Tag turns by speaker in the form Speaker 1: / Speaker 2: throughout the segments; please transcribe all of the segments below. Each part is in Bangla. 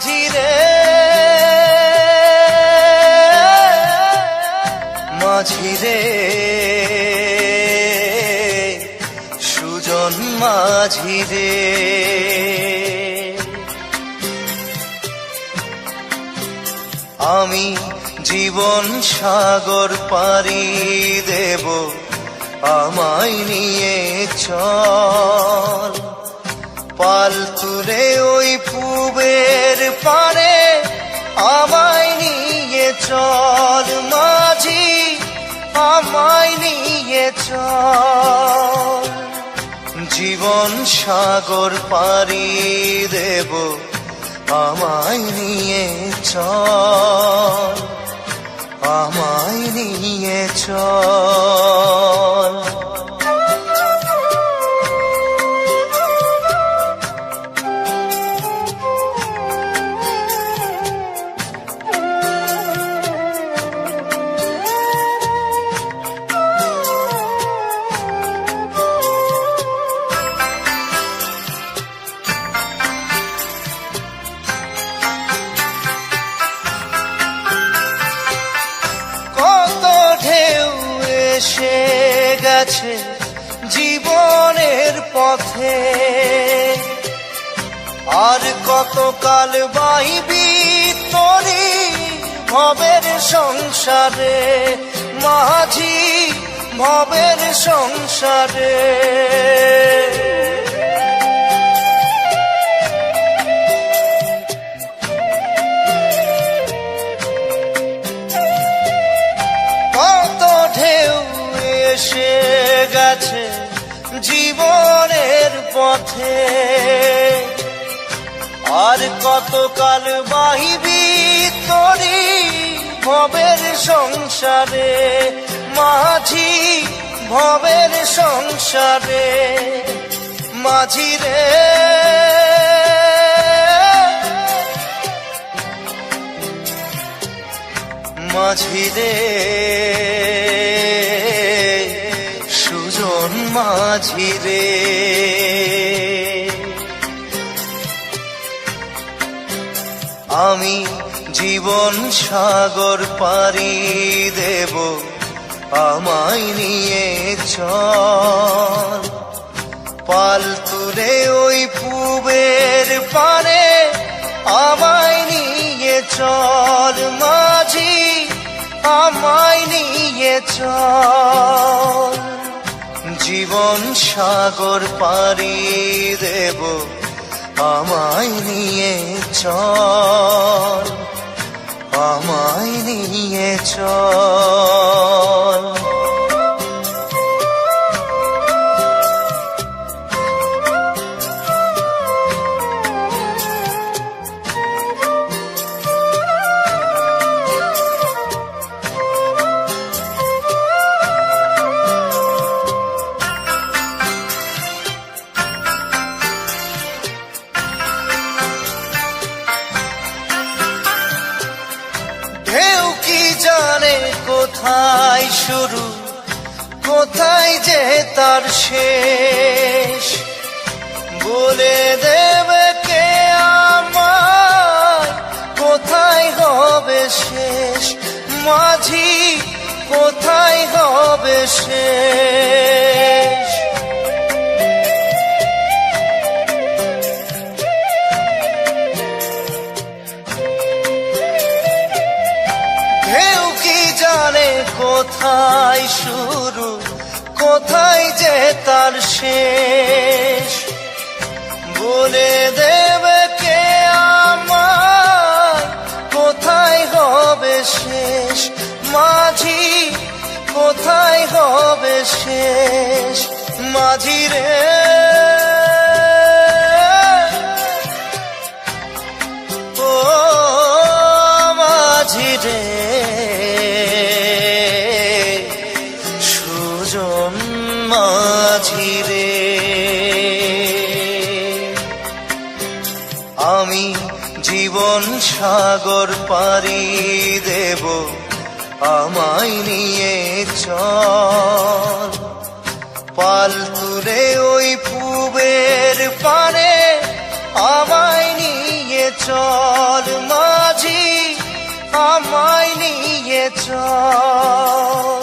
Speaker 1: মাঝি রে মাঝি রে সুজন মাঝি রে আমি জীবন সাগর পাড়ি দেব আমায় নিয়ে চল পাল তুলে ওই পূবের পারে আমায় নিয়ে চল মাঝি আমায় নিয়ে চল জীবন সাগর পাড়ি দেব আমায় নিয়ে চল আমায় নিয়ে চল এসে গেছে জীবনের পথে আর কতকাল বাইবি তোরি ভবের সংসারে মাঝি ভবের সংসারে এসে গেছে জীবনের পথে আর কতকাল বাহিবি তোরি ভবের সংসারে মাঝি ভবের সংসারে মাঝি রে মাঝি রে সুজন মাঝি রে আমি জীবন সাগর পাড়ি দেব আমায় নিয়ে চল পাল তুলে ওই পূবের পারে আমায় নিয়ে চল মাঝি আমায় নিয়ে চল জীবন সাগর পাড়ি দেব আমায় নিয়ে চল আমায় নিয়ে চল জানে কোথায় শুরু কোথায় যে তার শেষ বলে দেবে কে আমায় কোথায় হবে শেষ মাঝি কোথায় হবে শেষ কোথায় শুরু কোথায় যে তার শেষ বলে দেবে কে আমায় কোথায় হবে শেষ মাঝি কোথায় হবে শেষ মাঝি রে ও মাঝি রে মাঝি রে আমি জীবন সাগর পাড়ি দেব আমায় নিয়ে চল পাল তুলে ওই পূবের পারে আমায় নিয়ে চল মাঝি, আমায় নিয়ে চল।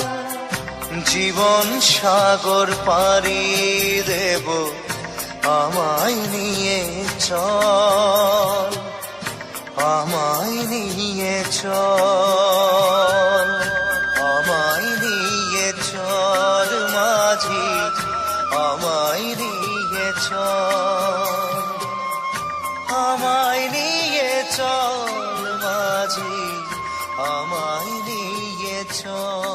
Speaker 1: জীবন সাগর পাড়ি দেব, আমায় নিয়ে চল, আমায় নিয়ে চল, আমায় নিয়ে চল মাঝি, আমায় নিয়ে চল, আমায় নিয়ে চল মাঝি, আমায় নিয়ে চল।